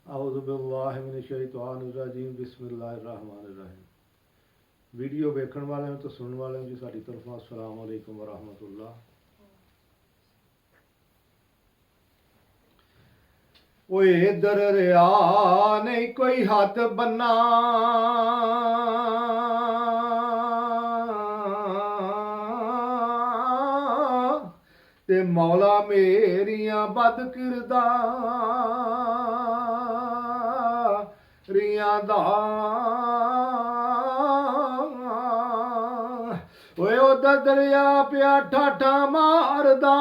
ਆਉਜ਼ੁबिल्लाहिमिनश्शैतानिर्रजीम बिस्मिल्लाहिर्रहमानिर्रहीम। वीडियो वेखण वाले तो सुनने वाले जी साडी तरफों अस्सलाम वालेकुम वरहमतुल्लाह। ओए इधर रिया नहीं कोई हद बन्ना, ते मौला मेरियां बद किरदारियां दा ओए ओदा दरिया पिया ठाठा मारदा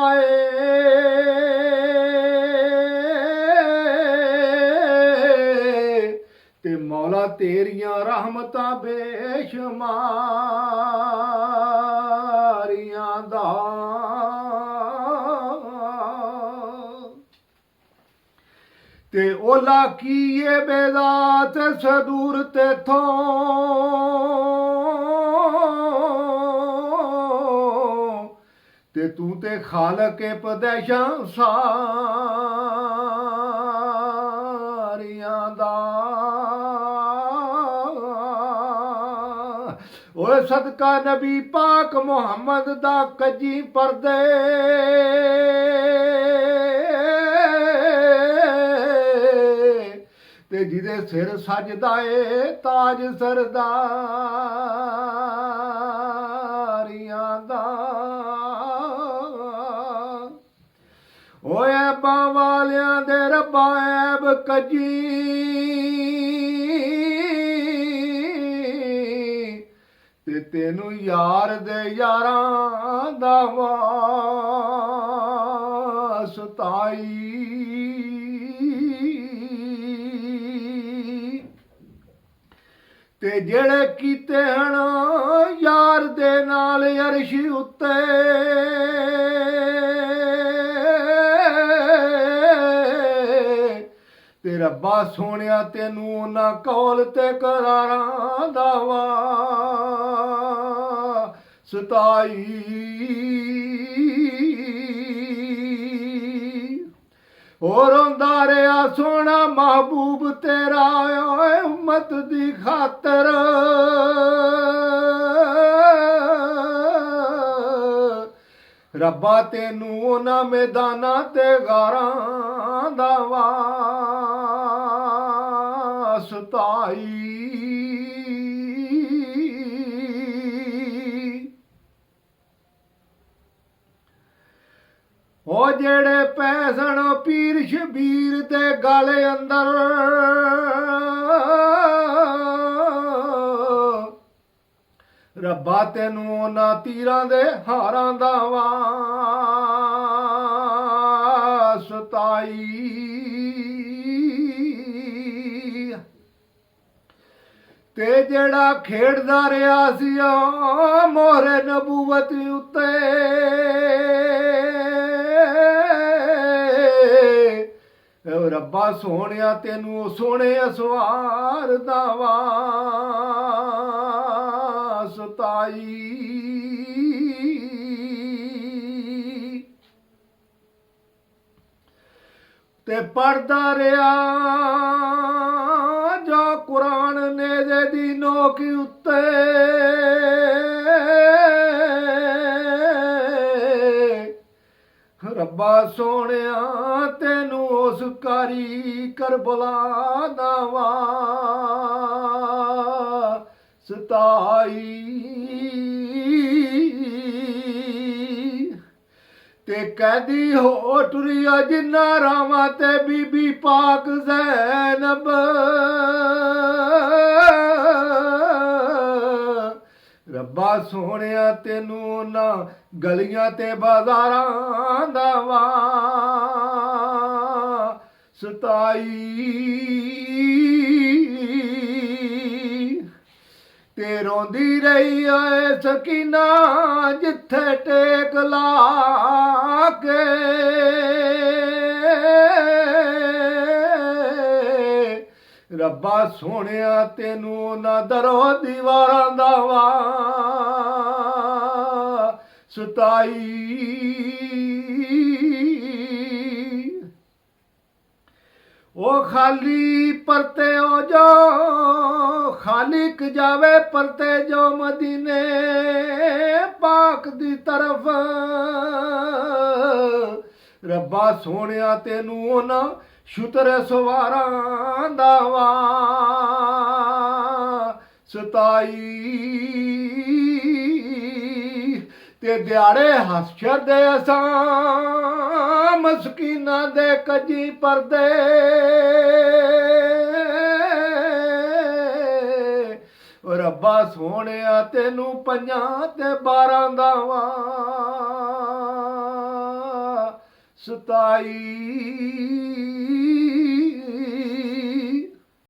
ते मौला तेरियां रहमतां बेशुमारियां दा ते ओला कीए बेदात सदूर तेथों ते तू ते खालक पदैशां सारियां दा ओए सदका नबी पाक मुहम्मद दा कजी परदे ते जिदे सिर सजदा ए ताज सरदारियां दा ओए ऐबां वालियां दे रब्बा ऐब कजी ते तेनू यार दे यारां दा वास्ताई ते जेड़े कीते हन यार दे नाल अरश उत्ते ते रब्बा सोनिया तेनू ना कौल ते करारां दा वास्ताई और रोंदा रेहा सोना महबूब तेरा उम्मत दी खातर रब्बा तेनू ना मैदाना ते गारां दा वास्ताई ओ जेड़े पैसन पीर शबीर दे गले अंदर रब्बा तेनू ना तीरां दे हारां दा वास्ताई ते जेड़ा खेड़दा रिहा सी मोहरे नबूवत उत्ते रब्बा सोनिया तेनू सोने असवार दा वास्ताई ते पढ़दा रिहा जो कुरान नेज़े दी नोक उत्ते रब्बा सोनिया तेनू उस कारी करबला दा वास्ताई ते कैदी हो टुरिया जिन्ना रामा ते बीबी पाक ज़ैनब रब्बा सोनिया तेनू ना गलियां ते बाजारां दा वास्ताई ते रोंदी रही है सकीना जिथे टेक ला के रब्बा सोनिया तेनू ना दरो दीवारां दा वास्ताई ਉਹ ਖਾਲੀ ਪਰਤੇ ਹੋ ਜੋ ਖਾਲਿਕ ਜਾਵੇ ਪਰਤੇ ਜੋ ਮਦੀਨੇ ਪਾਕ ਦੀ ਤਰਫ ਰੱਬਾ ਸੋਹਣਿਆ ਤੈਨੂੰ ਉਹਨਾਂ ਸ਼ੁਤਰ ਸਵਾਰਾਂ ਦਾ ਵਾ ਸਤਾਈ ਤੇ ਦਿਹਾੜੇ ਹਸ਼ਰ ਦੇ ਅਸਾਂ ਮਸਕੀਨਾਂ ਦੇ ਕੱਜੀ ਪਰਦੇ ਓ ਰੱਬਾ ਸੋਹਣਿਆ ਤੈਨੂੰ ਪੰਜਾਂ ਤੇ 12 ਦਾ ਵਾ ਸਤਾਈ